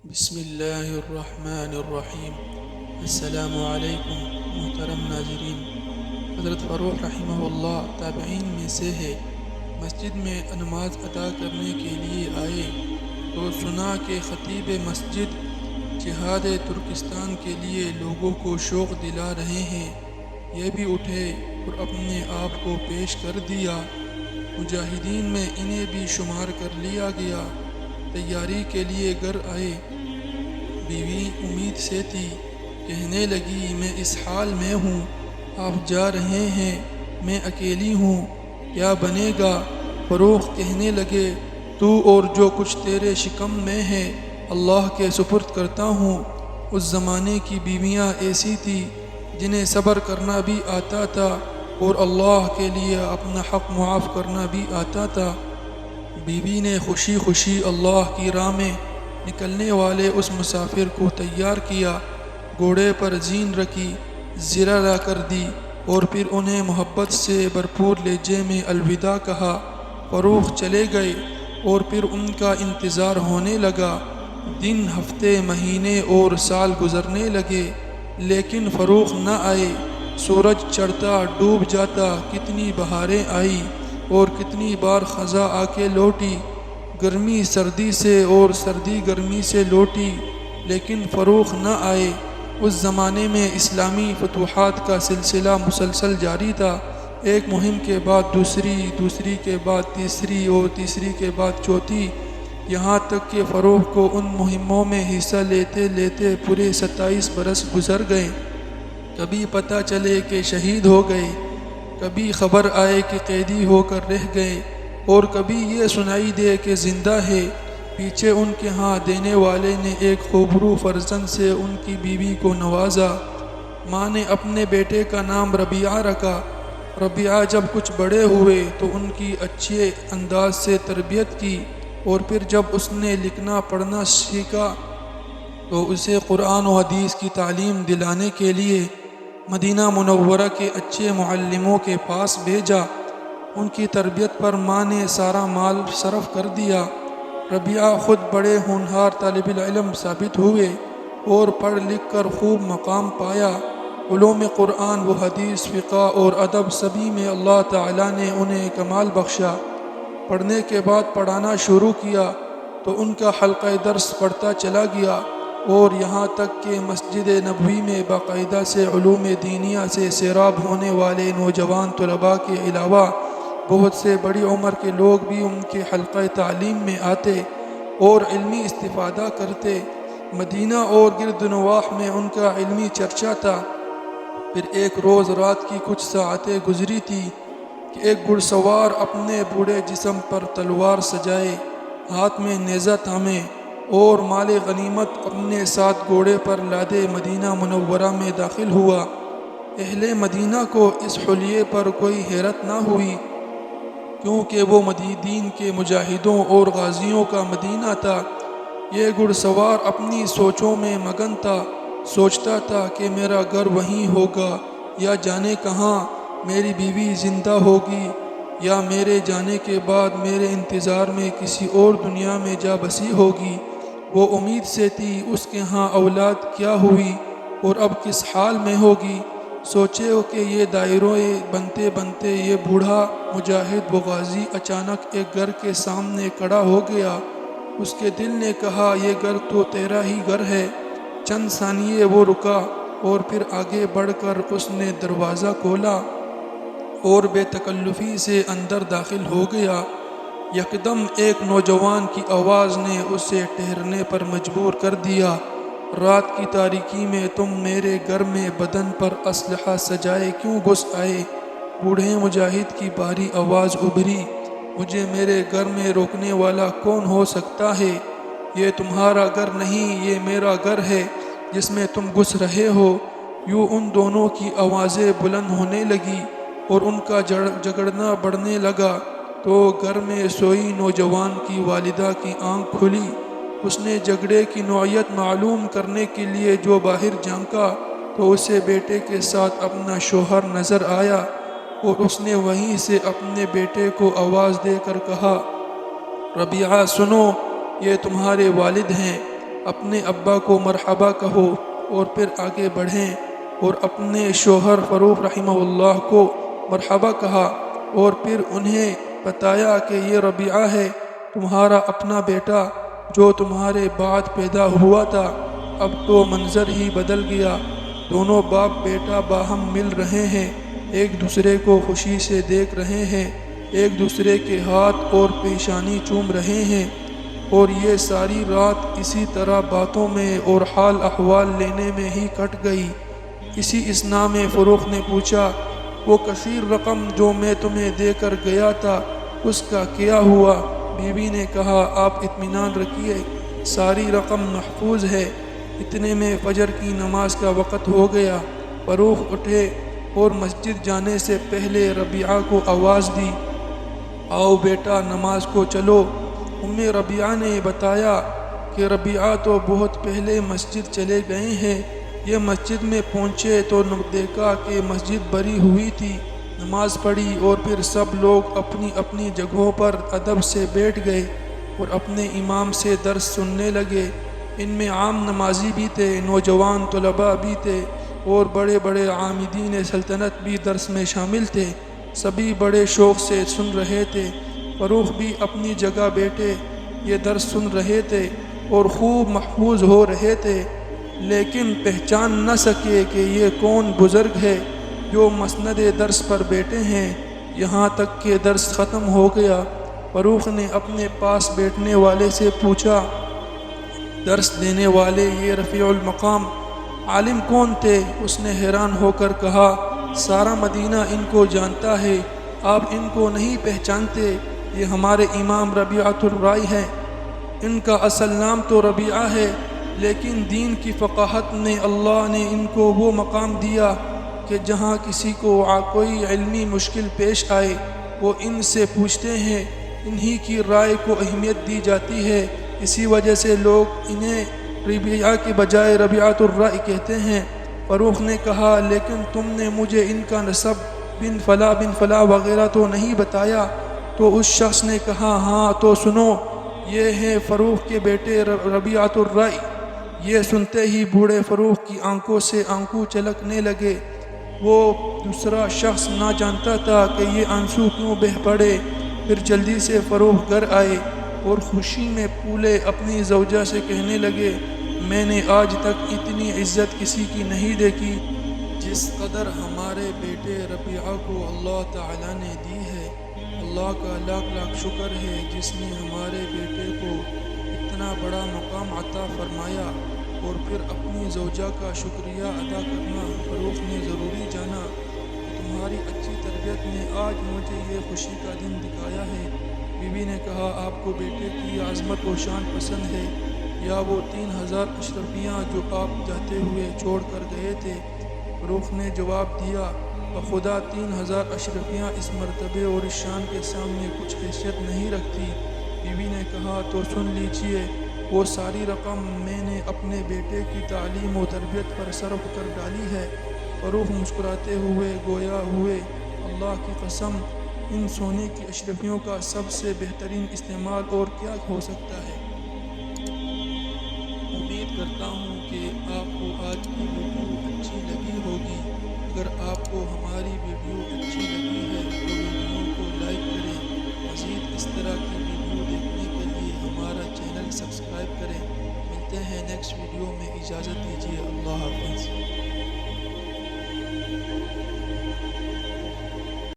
بسم اللہ الرحمن الرحیم۔ السلام علیکم محترم ناظرین۔ حضرت فاروق رحمہ اللہ تابعین میں سے ہے۔ مسجد میں نماز ادا کرنے کے لیے آئے تو سنا کہ خطیب مسجد جہاد ترکستان کے لیے لوگوں کو شوق دلا رہے ہیں۔ یہ بھی اٹھے اور اپنے آپ کو پیش کر دیا۔ مجاہدین میں انہیں بھی شمار کر لیا گیا۔ تیاری کے لیے گھر آئے۔ بیوی امید سے تھی، کہنے لگی میں اس حال میں ہوں، آپ جا رہے ہیں، میں اکیلی ہوں، کیا بنے گا؟ فاروق کہنے لگے تو اور جو کچھ تیرے شکم میں ہے اللہ کے سپرد کرتا ہوں۔ اس زمانے کی بیویاں ایسی تھی جنہیں صبر کرنا بھی آتا تھا اور اللہ کے لیے اپنا حق معاف کرنا بھی آتا تھا۔ بیوی نے خوشی خوشی اللہ کی راہ میں نکلنے والے اس مسافر کو تیار کیا، گھوڑے پر زین رکھی، زرہ لا کر دی اور پھر انہیں محبت سے بھرپور لہجے میں الوداع کہا۔ فاروق چلے گئے اور پھر ان کا انتظار ہونے لگا۔ دن، ہفتے، مہینے اور سال گزرنے لگے لیکن فاروق نہ آئے۔ سورج چڑھتا ڈوب جاتا، کتنی بہاریں آئی اور کتنی بار خزاں آ کے لوٹی، گرمی سردی سے اور سردی گرمی سے لوٹی لیکن فاروق نہ آئے۔ اس زمانے میں اسلامی فتوحات کا سلسلہ مسلسل جاری تھا، ایک مہم کے بعد دوسری، دوسری کے بعد تیسری اور تیسری کے بعد چوتھی، یہاں تک کہ فاروق کو ان مہموں میں حصہ لیتے لیتے پورے 27 برس گزر گئے۔ کبھی پتہ چلے کہ شہید ہو گئے، کبھی خبر آئے کہ قیدی ہو کر رہ گئے اور کبھی یہ سنائی دے کہ زندہ ہے۔ پیچھے ان کے ہاں دینے والے نے ایک خوبرو فرزند سے ان کی بیوی کو نوازا۔ ماں نے اپنے بیٹے کا نام ربیعہ رکھا۔ ربیعہ جب کچھ بڑے ہوئے تو ان کی اچھے انداز سے تربیت کی اور پھر جب اس نے لکھنا پڑھنا سیکھا تو اسے قرآن و حدیث کی تعلیم دلانے کے لیے مدینہ منورہ کے اچھے معلموں کے پاس بھیجا۔ ان کی تربیت پر ماں نے سارا مال صرف کر دیا۔ ربیعہ خود بڑے ہونہار طالب علم ثابت ہوئے اور پڑھ لکھ کر خوب مقام پایا۔ علوم قرآن و حدیث، فقہ اور ادب سبھی میں اللہ تعالیٰ نے انہیں کمال بخشا۔ پڑھنے کے بعد پڑھانا شروع کیا تو ان کا حلقہ درس بڑھتا چلا گیا اور یہاں تک کہ مسجد نبوی میں باقاعدہ سے علوم دینیہ سے سیراب ہونے والے نوجوان طلباء کے علاوہ بہت سے بڑی عمر کے لوگ بھی ان کے حلقہ تعلیم میں آتے اور علمی استفادہ کرتے۔ مدینہ اور گرد و نواح میں ان کا علمی چرچا تھا۔ پھر ایک روز رات کی کچھ ساعتیں گزری تھی کہ ایک گھڑ سوار اپنے بوڑھے جسم پر تلوار سجائے، ہاتھ میں نیزہ تھامے اور مال غنیمت اپنے ساتھ گھوڑے پر لادے مدینہ منورہ میں داخل ہوا۔ اہل مدینہ کو اس حلیے پر کوئی حیرت نہ ہوئی کیونکہ وہ دین کے مجاہدوں اور غازیوں کا مدینہ تھا۔ یہ گھڑ سوار اپنی سوچوں میں مگن تھا، سوچتا تھا کہ میرا گھر وہیں ہوگا یا جانے کہاں، میری بیوی زندہ ہوگی یا میرے جانے کے بعد میرے انتظار میں کسی اور دنیا میں جا بسی ہوگی۔ وہ امید سے تھی اس کے ہاں اولاد کیا ہوئی اور اب کس حال میں ہوگی۔ سوچے کہ یہ دائرے بنتے بنتے یہ بوڑھا مجاہد و غازی اچانک ایک گھر کے سامنے کھڑا ہو گیا۔ اس کے دل نے کہا یہ گھر تو تیرا ہی گھر ہے۔ چند ثانیے وہ رکا اور پھر آگے بڑھ کر اس نے دروازہ کھولا اور بے تکلفی سے اندر داخل ہو گیا۔ یکدم ایک نوجوان کی آواز نے اسے ٹھہرنے پر مجبور کر دیا۔ رات کی تاریکی میں تم میرے گھر میں بدن پر اسلحہ سجائے کیوں گھس آئے؟ بوڑھے مجاہد کی بھاری آواز ابھری، مجھے میرے گھر میں روکنے والا کون ہو سکتا ہے؟ یہ تمہارا گھر نہیں، یہ میرا گھر ہے جس میں تم گھس رہے ہو۔ یوں ان دونوں کی آوازیں بلند ہونے لگی اور ان کا جھگڑنا بڑھنے لگا تو گھر میں سوئی نوجوان کی والدہ کی آنکھ کھلی۔ اس نے جھگڑے کی نوعیت معلوم کرنے کے لیے جو باہر جھانکا تو اسے بیٹے کے ساتھ اپنا شوہر نظر آیا اور اس نے وہیں سے اپنے بیٹے کو آواز دے کر کہا، ربیعہ سنو، یہ تمہارے والد ہیں۔ اپنے ابا کو مرحبا کہو اور پھر آگے بڑھیں، اور اپنے شوہر فروخ رحمہ اللہ کو مرحبا کہا اور پھر انہیں بتایا کہ یہ ربیعہ ہے تمہارا اپنا بیٹا جو تمہارے بعد پیدا ہوا تھا۔ اب تو منظر ہی بدل گیا، دونوں باپ بیٹا باہم مل رہے ہیں، ایک دوسرے کو خوشی سے دیکھ رہے ہیں، ایک دوسرے کے ہاتھ اور پیشانی چوم رہے ہیں، اور یہ ساری رات اسی طرح باتوں میں اور حال احوال لینے میں ہی کٹ گئی۔ اسی اثنا میں فروخ نے پوچھا، وہ کثیر رقم جو میں تمہیں دے کر گیا تھا اس کا کیا ہوا؟ بیوی نے کہا، آپ اطمینان رکھیے، ساری رقم محفوظ ہے۔ اتنے میں فجر کی نماز کا وقت ہو گیا۔ فروخ اٹھے اور مسجد جانے سے پہلے ربیعہ کو آواز دی، آؤ بیٹا نماز کو چلو۔ ربیعہ نے بتایا کہ ربیعہ تو بہت پہلے مسجد چلے گئے ہیں۔ یہ مسجد میں پہنچے تو دیکھا کہ مسجد بھری ہوئی تھی، نماز پڑھی اور پھر سب لوگ اپنی اپنی جگہوں پر ادب سے بیٹھ گئے اور اپنے امام سے درس سننے لگے۔ ان میں عام نمازی بھی تھے، نوجوان طلباء بھی تھے اور بڑے بڑے عامدین سلطنت بھی درس میں شامل تھے۔ سبھی بڑے شوق سے سن رہے تھے۔ فروخ بھی اپنی جگہ بیٹھے یہ درس سن رہے تھے اور خوب محفوظ ہو رہے تھے، لیکن پہچان نہ سکے کہ یہ کون بزرگ ہے جو مسند درس پر بیٹھے ہیں۔ یہاں تک کہ درس ختم ہو گیا۔ فروخ نے اپنے پاس بیٹھنے والے سے پوچھا، درس دینے والے یہ رفیع المقام عالم کون تھے؟ اس نے حیران ہو کر کہا، سارا مدینہ ان کو جانتا ہے، آپ ان کو نہیں پہچانتے؟ یہ ہمارے امام ربیعۃ الرائے ہیں۔ ان کا اصل نام تو ربیعہ ہے، لیکن دین کی فقاہت نے اللہ نے ان کو وہ مقام دیا کہ جہاں کسی کو کوئی علمی مشکل پیش آئے وہ ان سے پوچھتے ہیں، انہی کی رائے کو اہمیت دی جاتی ہے۔ اسی وجہ سے لوگ انہیں ربیعہ کے بجائے ربیعۃ الرائے کہتے ہیں۔ فروخ نے کہا، لیکن تم نے مجھے ان کا نسب بن فلاں وغیرہ تو نہیں بتایا؟ تو اس شخص نے کہا، ہاں تو سنو، یہ ہیں فروخ کے بیٹے ربیعۃ الرائے۔ یہ سنتے ہی بوڑھے فروخ کی آنکھوں سے آنسو چھلکنے لگے۔ وہ دوسرا شخص نہ جانتا تھا کہ یہ آنسو کیوں بہہ پڑے۔ پھر جلدی سے فروخ گھر آئے اور خوشی میں پھولے اپنی زوجہ سے کہنے لگے، میں نے آج تک اتنی عزت کسی کی نہیں دیکھی جس قدر ہمارے بیٹے ربیعہ کو اللہ تعالیٰ نے دی ہے۔ اللہ کا لاکھ لاکھ شکر ہے جس نے ہمارے بیٹے کو اتنا بڑا مقام عطا فرمایا۔ اور پھر اپنی زوجہ کا شکریہ ادا کرنا فروخ نے ضروری جانا کہ تمہاری اچھی تربیت نے آج مجھے یہ خوشی کا دن دکھایا ہے۔ بیوی نے کہا، آپ کو بیٹے کی عظمت و شان پسند ہے یا وہ 3000 اشرفیاں جو آپ جاتے ہوئے چھوڑ کر گئے تھے؟ فروخ نے جواب دیا، بخدا 3000 اشرفیاں اس مرتبے اور اس شان کے سامنے کچھ حیثیت نہیں رکھتی۔ بیوی نے کہا، تو سن لیجئے، وہ ساری رقم میں نے اپنے بیٹے کی تعلیم و تربیت پر صرف کر ڈالی ہے۔ فروخ مسکراتے ہوئے گویا ہوئے، اللہ کی قسم، ان سونے کی اشرفیوں کا سب سے بہترین استعمال اور کیا ہو سکتا ہے؟ امید کرتا ہوں کہ آپ کو آج کی ویڈیو اچھی لگی ہوگی۔ اگر آپ کو ہماری ویڈیو اچھی لگی ہے تو ویڈیو کو لائک کریں۔ مزید اس طرح کی ویڈیو دیکھنے کے لیے ہمارا چینل سبسکرائب کریں۔ ملتے ہیں نیکسٹ ویڈیو میں، اجازت دیجیے، اللہ حافظ۔